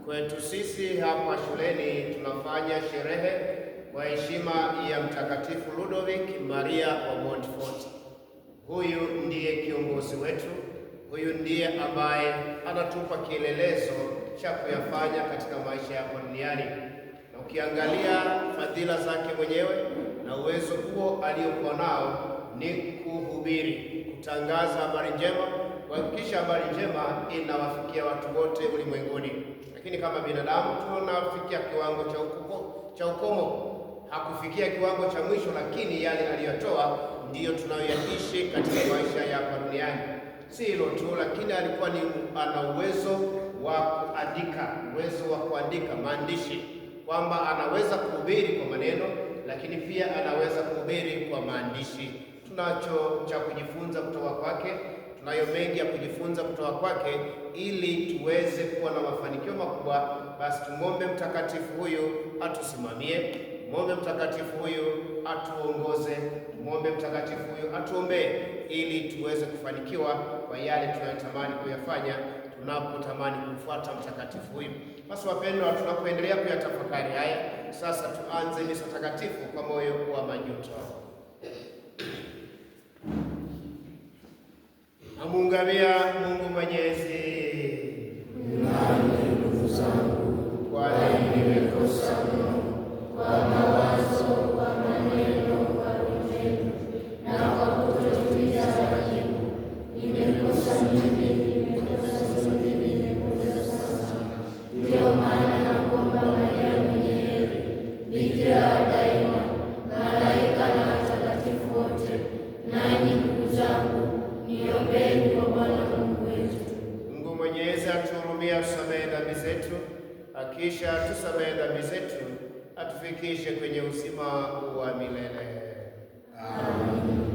Kwetu sisi hapa shuleni tunafanya sherehe kwa heshima ya Mtakatifu Ludovic Maria wa Montfort. Huyu ndiye kiongozi wetu, huyu ndiye ambaye anatupa kielelezo cha kuyafanya katika maisha ya duniani. Na ukiangalia fadhila zake mwenyewe na uwezo huo aliokuwa nao ni kuhubiri, kutangaza habari njema, kuhakikisha habari njema inawafikia watu wote ulimwenguni. Lakini kama binadamu tunafikia kiwango cha ukomo. Hakufikia kiwango cha mwisho, lakini yale aliyotoa ndiyo tunayoyaishi katika maisha ya duniani. Si hilo tu, lakini alikuwa ana uwezo wa kuandika, uwezo wa kuandika maandishi, kwamba anaweza kuhubiri kwa maneno, lakini pia anaweza kuhubiri kwa maandishi. Tunacho cha kujifunza kutoka kwake. Tunayo mengi ya kujifunza kutoka kwake ili tuweze kuwa na mafanikio makubwa. Basi tumwombe mtakatifu huyu atusimamie, tumwombe mtakatifu huyu atuongoze, tumwombe mtakatifu huyu atuombee ili tuweze kufanikiwa kwa yale tunayotamani kuyafanya tunapotamani kumfuata mtakatifu huyu. Basi wapendwa, tunapoendelea kuyatafakari haya, sasa tuanze misa takatifu kwa moyo wa majuto. Namuungamia Mungu Mwenyezi. Nami ndugu zangu, kwani nimekosa mno kwa mawazo, kwa maneno, kwa vitendo na kwa kutotimiza wajibu. Nimekosa mimi, nimekosa sana. Ndiyo maana nakuomba Maria mwenye heri, Bikira daima, malaika na watakatifu wote, nanyi ndugu zangu, niombeni kwa Bwana Mungu wetu. Mungu Mwenyezi atuhurumie, atusamehe dhambi zetu, akisha tusamehe dhambi zetu, atufikishe kwenye uzima wa milele. Amen.